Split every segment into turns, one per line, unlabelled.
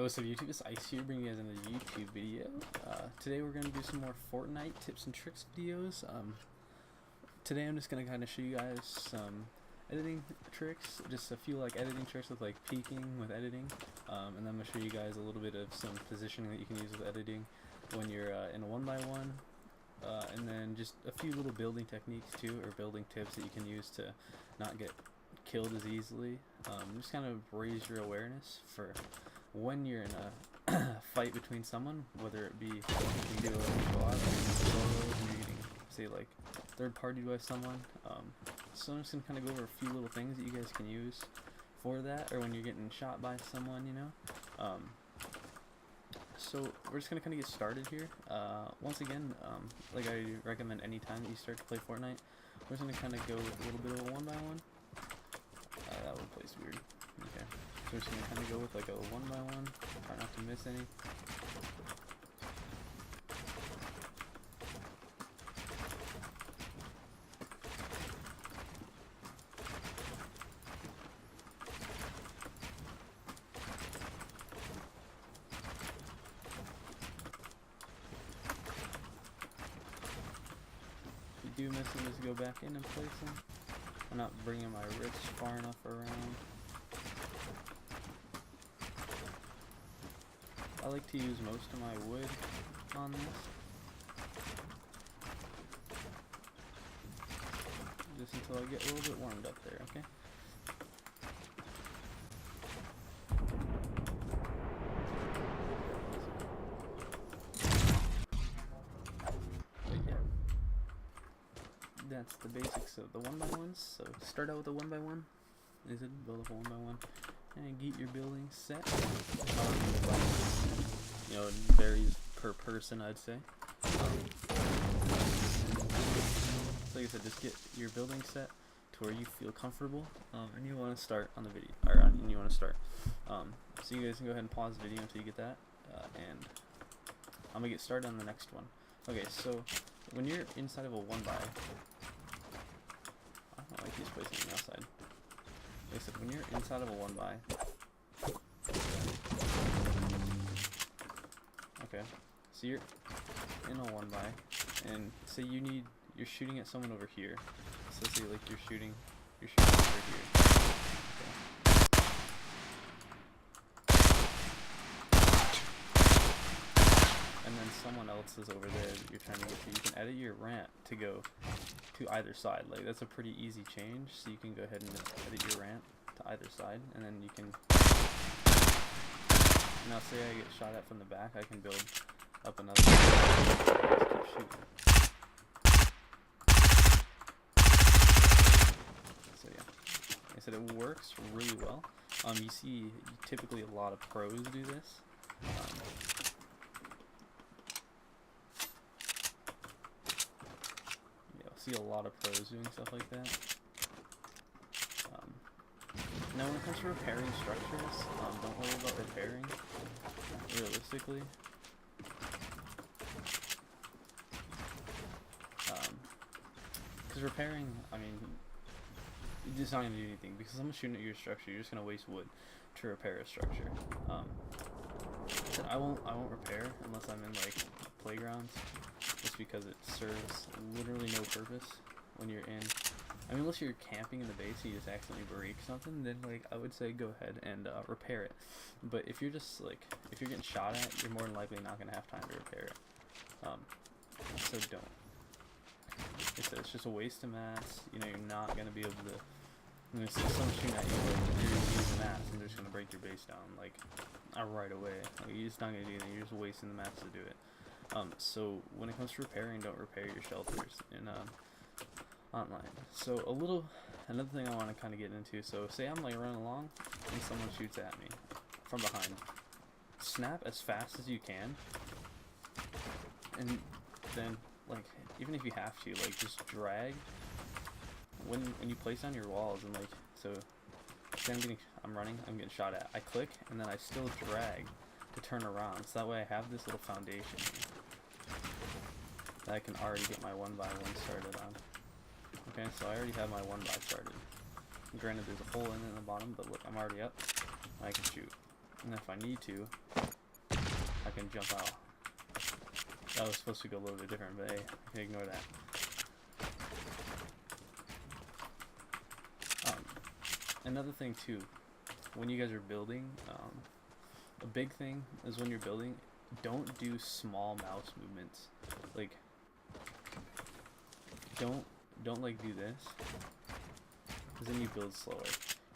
What's up YouTube, it's Ice here, bringing you guys another YouTube video. Today we're going to do some more Fortnite tips and tricks videos. Today I'm just going to kind of show you guys some editing tricks, just a few like editing tricks with like peeking with editing, and then I'm going to show you guys a little bit of some positioning that you can use with editing when you're in a 1x1, and then just a few little building techniques too, or building tips that you can use to not get killed as easily. Just kind of raise your awareness for when you're in a fight between someone, whether it be you do a squad, or you're getting, say, like third party by someone. So I'm just gonna kind of go over a few little things that you guys can use for that, or when you're getting shot by someone, you know. So we're just gonna kind of get started here. Once again, like I recommend any time that you start to play Fortnite, we're just gonna kind of go with a little bit of a 1x1. That one plays weird. Okay, so we're just gonna kind of go with like a 1x1. Try not to miss any. If you do miss them, just go back in and place them. I'm not bringing my wrist far enough around. I like to use most of my wood on this, just until I get a little bit warmed up there, okay? But yeah, that's the basics of the 1x1s. So start out with a 1x1. Is it build up a 1x1 and get your building set. You know, it varies per person, I'd say. So like I said, just get your building set to where you feel comfortable, and you want to start on the video, and you want to start. So you guys can go ahead and pause the video until you get that, and I'm gonna get started on the next one. Okay, so when you're inside of a 1x, I don't like these places on the outside. Like I said, when you're inside of a 1x, okay, so you're in a 1x, and say you're shooting at someone over here. So say like you're shooting over here. Okay. And then someone else is over there that you're trying to get to. You can edit your ramp to go to either side. Like that's a pretty easy change. So you can go ahead and edit your ramp to either side, and then you can. Now say I get shot at from the back, I can build up another. Just keep shooting. So yeah, like I said, it works really well. You see typically a lot of pros do this. You'll see a lot of pros doing stuff like that. Now when it comes to repairing structures, don't worry about repairing, realistically. Because repairing, I mean, you're just not going to do anything, because someone's shooting at your structure, you're just going to waste wood to repair a structure. I won't repair unless I'm in like playgrounds, just because it serves literally no purpose when you're in. I mean, unless you're camping in the base and you just accidentally break something, then like I would say go ahead and repair it. But if you're just like, if you're getting shot at, you're more than likely not going to have time to repair it. So don't. It's just a waste of mats. You know, you're not going to be able to, you know, see someone shooting at you, like, you're going to use the mats and they're just going to break your base down, like, right away. Like, you're just not going to do anything, you're just wasting the mats to do it. So when it comes to repairing, don't repair your shelters in online. So another thing I want to kind of get into, so say I'm like running along and someone shoots at me from behind. Snap as fast as you can, and then like even if you have to, like just drag when you place down your walls, and like so say I'm getting shot at, I click and then I still drag to turn around, so that way I have this little foundation here that I can already get my 1x1 started on. Okay, so I already have my 1x started. Granted, there's a hole in the bottom, but look, I'm already up. I can shoot. And if I need to, I can jump out. That was supposed to go a little bit different, but hey, I can ignore that. Another thing too, when you guys are building, a big thing is when you're building, don't do small mouse movements. Like, don't like do this, because then you build slower.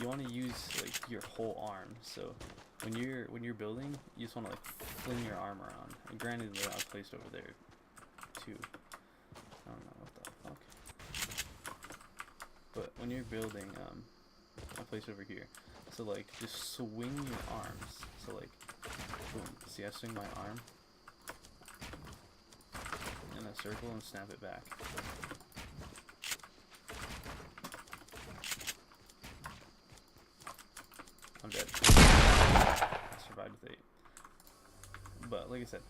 You want to use like your whole arm. So when you're building, you just want to like fling your arm around. And granted, they're not placed over there too. I don't know what the fuck. But when you're building, I'll place it over here. So like, just swing your arms. So like, boom. See, I swing my arm in a circle and snap it back. I'm dead. I survived with 8. But like I said,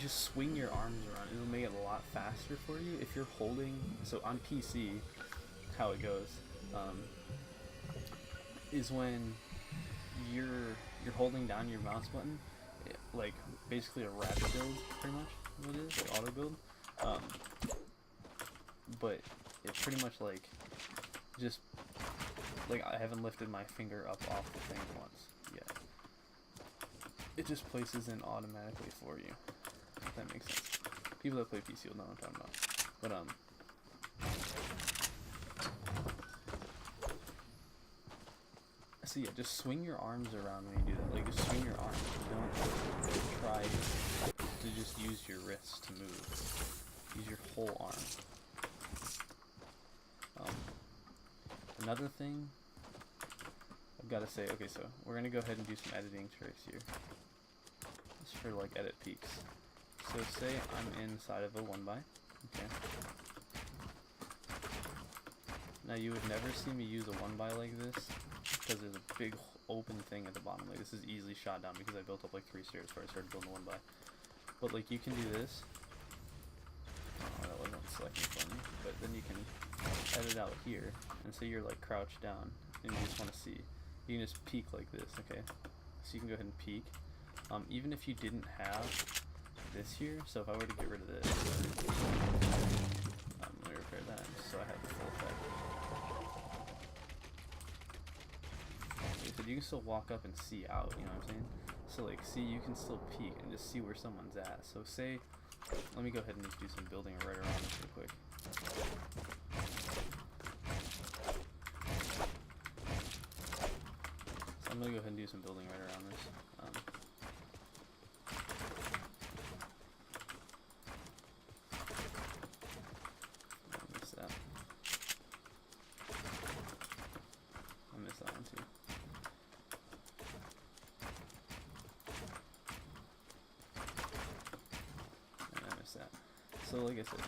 just swing your arms around. It'll make it a lot faster for you. If you're holding, so on PC, how it goes, is when you're holding down your mouse button, like basically a rapid build, pretty much what it is, like auto build. But it's pretty much like just like I haven't lifted my finger up off the thing once yet. It just places in automatically for you. If that makes sense. People that play PC will know what I'm talking about. But so yeah, just swing your arms around when you do that. Like, just swing your arms. Don't try to just use your wrists to move. Use your whole arm. Another thing I've got to say, okay, so we're going to go ahead and do some editing tricks here. Just for like edit peaks. So say I'm inside of a 1x. Okay. Now you would never see me use a 1x like this, because there's a big open thing at the bottom. Like, this is easily shot down because I built up like 3 stairs before I started building 1x. But like, you can do this. Oh, that wasn't selecting for me. But then you can edit out here, and say you're like crouched down and you just want to see. You can just peek like this, okay? So you can go ahead and peek. Even if you didn't have this here, so if I were to get rid of this, let me repair that just so I have the full effect. Okay, so you can still walk up and see out, you know what I'm saying? So like, see, you can still peek and just see where someone's at. So say, let me go ahead and just do some building right around this real quick. So I'm gonna go ahead and do some building right around this. I missed that. I missed that one too. And I missed that. So like I said,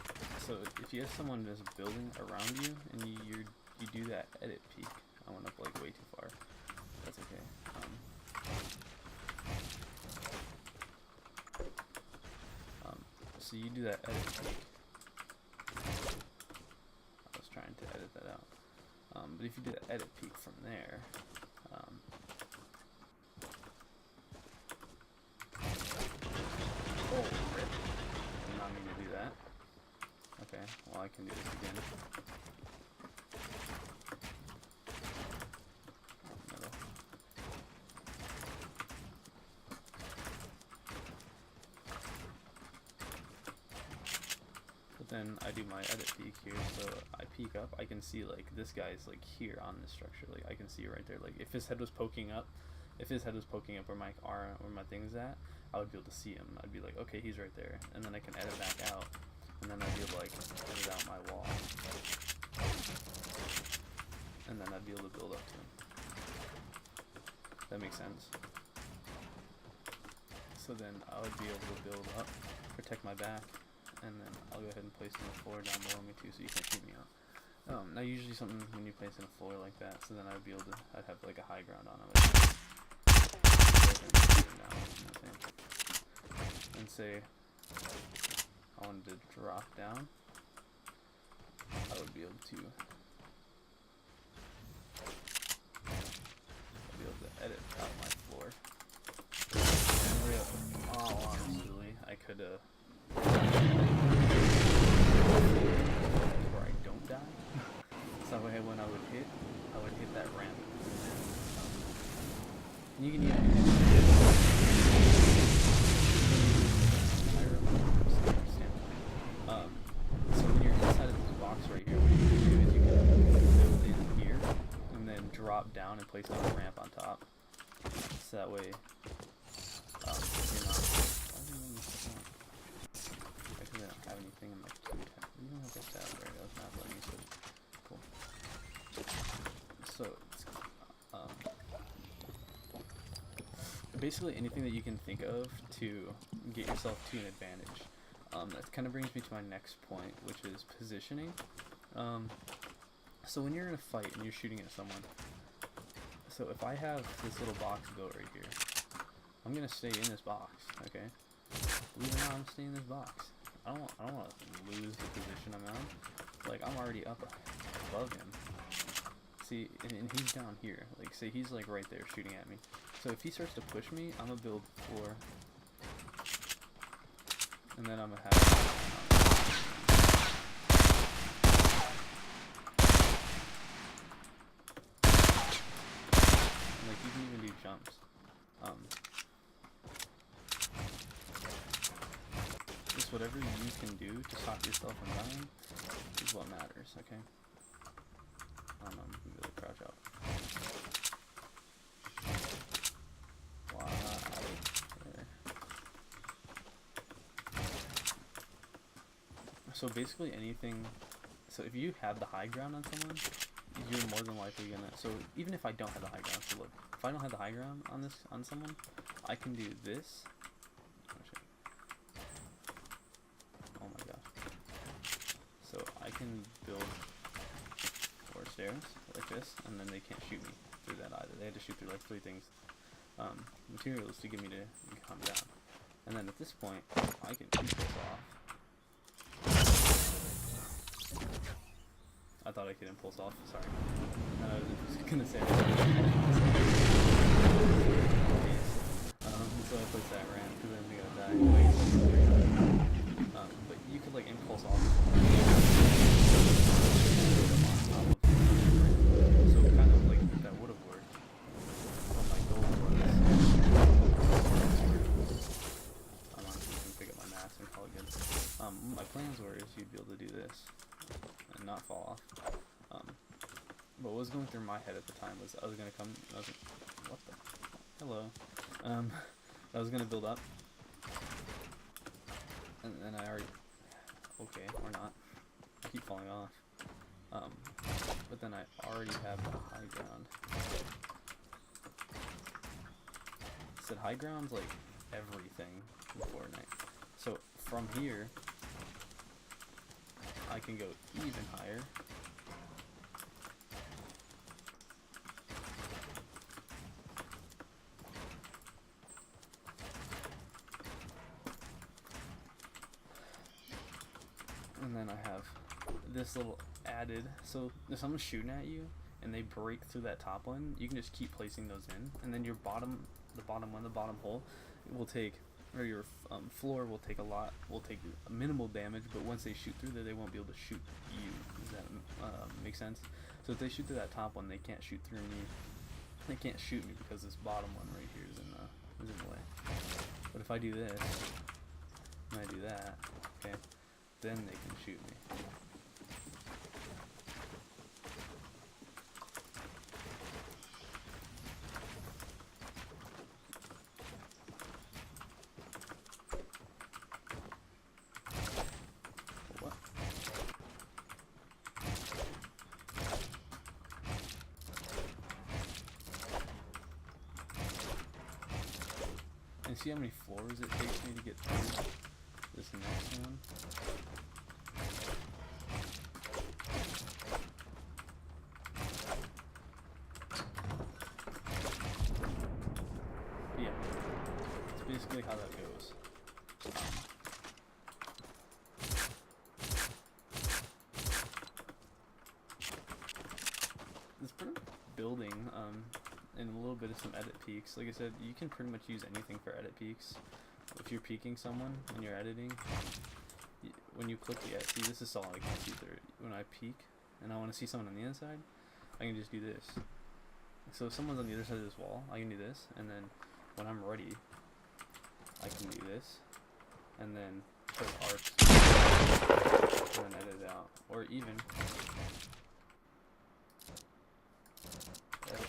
so if you have someone just building around you and you do that edit peak, I went up like way too far. That's okay. So you do that edit peak. I was trying to edit that out. But if you do the edit peak from there, oh, rip. Did not mean to do that. Okay, well I can do this again. Then I do my edit peek here, so I peek up, I can see like this guy's like here on this structure, like I can see right there, like if his head was poking up, where my arm, where my thing's at, I would be able to see him. I'd be like, okay, he's right there, and then I can edit back out, and then I'd be able to like edit out my wall, and then I'd be able to build up to him. That makes sense. So then I would be able to build up, protect my back, and then I'll go ahead and place in the floor down below me too, so you can shoot me out. Now usually something when you place in a floor like that, so then I'd be able to, I'd have like a high ground on it. And say I wanted to drop down, I would be able to, edit out could where I don't die. So that way when I would hit that ramp. And you can even so when you're inside of this box right here, what you can do is you can build in here and then drop down and place another ramp on top. So that way you're not. Actually, I don't have anything in my food. You don't have to stab. There it goes. Not letting me switch. Cool. So basically anything that you can think of to get yourself to an advantage. That kind of brings me to my next point, which is positioning. So when you're in a fight and you're shooting at someone, so if I have this little box built right here, I'm gonna stay in this box, okay? Believe it or not, I'm staying in this box. I don't want to lose the position I'm on. Like, I'm already up above him. See, and he's down here. Like, say he's like right there shooting at me. So if he starts to push me, I'm gonna build 4. And then I'm gonna have and like you can even do jumps. Just whatever you can do to stop yourself from dying is what matters, okay? I'm really crouch out. Wow. There. So basically anything, so if you have the high ground on someone, you're more than likely gonna, so even if I don't have the high ground, so look, if I don't have the high ground on someone, I can do this. Oh my gosh. So I can build 4 stairs like this, and then they can't shoot me through that either. They had to shoot through like 3 things, materials to get me to come down. And then at this point, I can keep this off. I thought I could impulse off, sorry. I was just gonna say so I placed that ramp because I'm gonna die. Wait, but you could like impulse off. So kind of like that would have worked. But my goal was I'm honestly gonna pick up my mask and call it good. My plans were is you'd be able to do this and not fall off. But what was going through my head at the time was I was gonna come. What the? Hello. I was gonna build up, and then I already. Okay, or not. I keep falling off. But then I already have the high ground. Said high ground's like everything in Fortnite. So from here, I can go even higher. And then I have this little added, so if someone's shooting at you and they break through that top one, you can just keep placing those in, and then your bottom hole will take, or your floor will take a minimal damage, but once they shoot through there, they won't be able to shoot you. Does that make sense? So if they shoot through that top one, they can't shoot through me. They can't shoot me because this bottom one right here is in the way. But if I do this, and I do that, okay, then they can shoot me. What? And see how many floors it takes me to get through this next one? Yeah, it's basically how that goes. This pretty much building, and a little bit of some edit peaks. Like I said, you can pretty much use anything for edit peaks. if you're peeking someone when you're editing, when you click the see, this is solid, I can't see through it. When I peek and I want to see someone on the inside, I can just do this. So if someone's on the other side of this wall, I can do this, and then when I'm ready, I can do this, and then put arcs, and then edit it out, or even edit,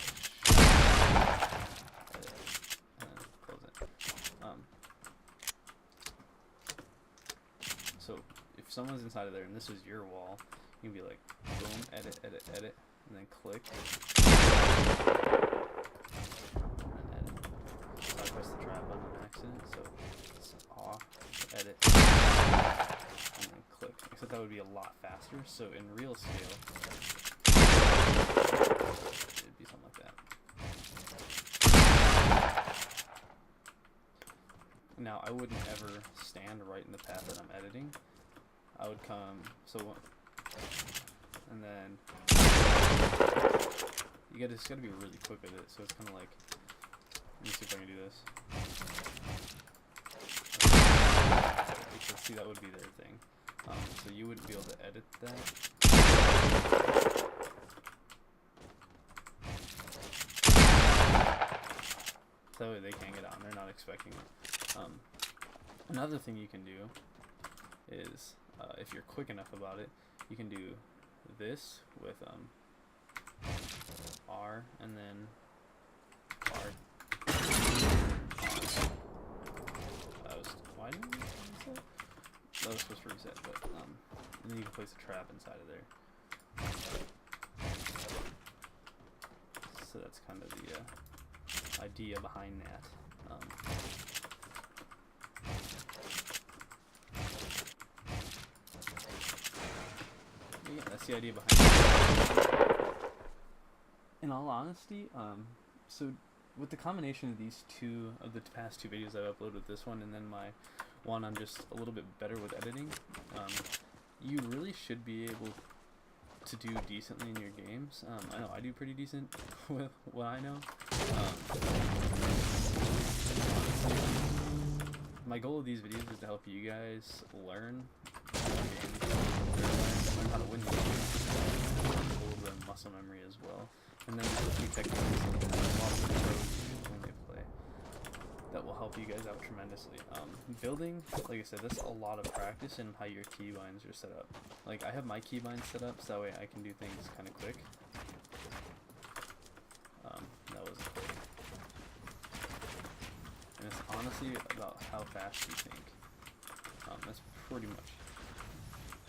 and then close it. So if someone's inside of there and this is your wall, you can be like, boom, edit, edit, edit, and then click. So I pressed the trap button on accident, so it's off, edit, and then click. Except that would be a lot faster, so in real scale, it'd be something like that. Now, I wouldn't ever stand right in the path that I'm editing. I would come, and then you just gotta be really quick with it. So it's kind of like, let me see if I can do this. Okay, see, that would be their thing. So you wouldn't be able to edit that. So that way they can't get out and they're not expecting it. Another thing you can do is, if you're quick enough about it, you can do this with R and then R. Why didn't you reset? That was supposed to reset, but and then you can place a trap inside of there. So that's kind of the idea behind that. Yeah, that's the idea behind it. In all honesty, so with the combination of these two, of the past two videos I've uploaded, this one and then my one I'm just a little bit better with editing, you really should be able to do decently in your games. I know I do pretty decent with what I know. My goal of these videos is to help you guys learn how to win the game, a little bit of muscle memory as well, and then there's a few techniques when they play that will help you guys out tremendously. Building, like I said, that's a lot of practice in how your keybinds are set up. Like, I have my keybinds set up so that way I can do things kind of quick. That wasn't quick. And it's honestly about how fast you think. That's pretty much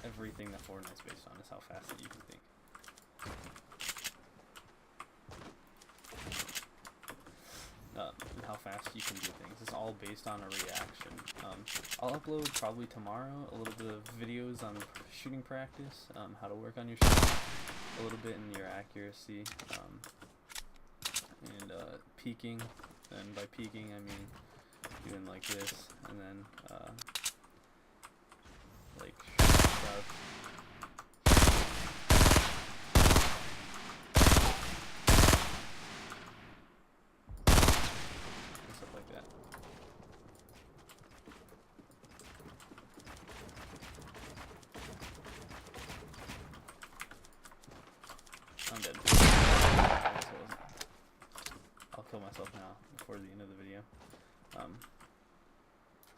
everything that Fortnite's based on, is how fast that you can think. And how fast you can do things. It's all based on a reaction. I'll upload probably tomorrow a little bit of videos on shooting practice, how to work on your shooting, a little bit in your accuracy, and peeking. And by peeking, I mean doing like this, and then like stuff. Like that. I'm dead. I'll kill myself now before the end of the video.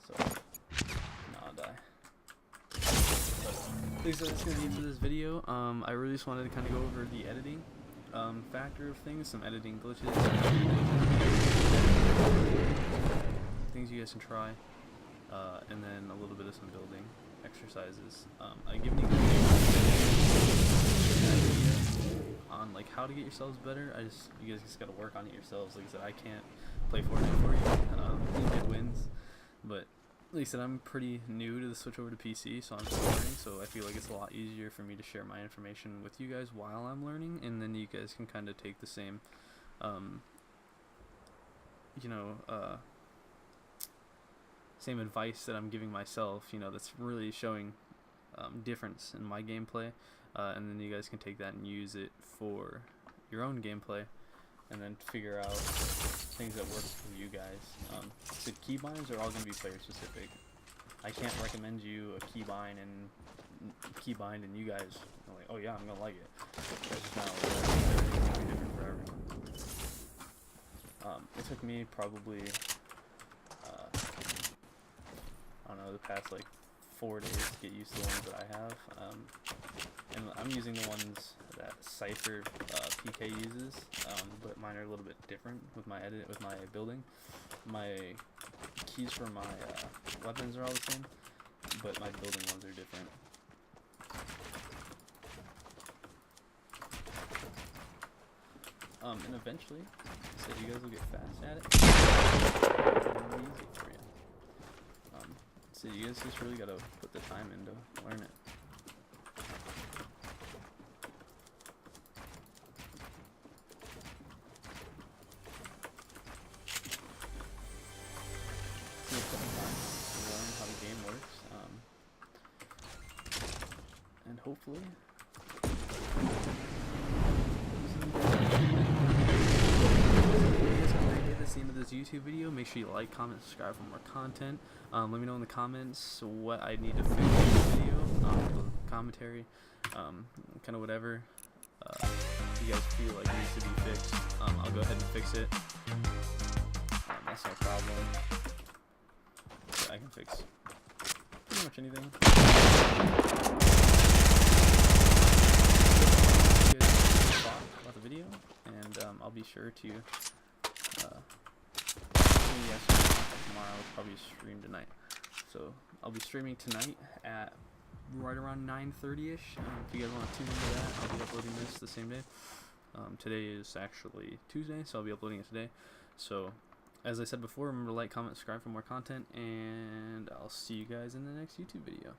So now I'll die. But so that's gonna be it for this video. I really just wanted to kind of go over the editing factor of things, some editing glitches, things you guys can try, and then a little bit of some building exercises. I've given you an idea on like how to get yourselves better. You guys just gotta work on it yourselves. Like I said, I can't play Fortnite for you. You get wins, but like I said, I'm pretty new to the switch over to PC, so I'm still learning. So I feel like it's a lot easier for me to share my information with you guys while I'm learning, and then you guys can kind of take the same, same advice that I'm giving myself, that's really showing difference in my gameplay, and then you guys can take that and use it for your own gameplay, and then figure out things that work for you guys. The keybinds are all going to be player specific. I can't recommend you a keybind and you guys are like, oh yeah, I'm gonna like it. That's just not what it's gonna be different for everyone. It took me probably I don't know, the past like 4 days to get used to the ones that I have. And I'm using the ones that Cypher PK uses, but mine are a little bit different with my building. My keys for my weapons are all the same, but my building ones are different. And eventually, so you guys will get fast at it. It'll be easy for you. So you guys just really gotta put the time in to learn it. Take some time to learn how the game works, and hopefully. That's the end of this YouTube video. Make sure you like, comment, subscribe for more content. Let me know in the comments what I need to fix in this video, commentary, kind of whatever you guys feel like needs to be fixed. I'll go ahead and fix it. That's no problem. Yeah, I can fix pretty much anything. About the video, and I'll be sure to tomorrow. I'll probably stream tonight, so I'll be streaming tonight at right around 9:30ish. If you guys want to tune into that, I'll be uploading this the same day. Today is actually Tuesday, so I'll be uploading it today. So as I said before, remember to like, comment, subscribe for more content, and I'll see you guys in the next YouTube video.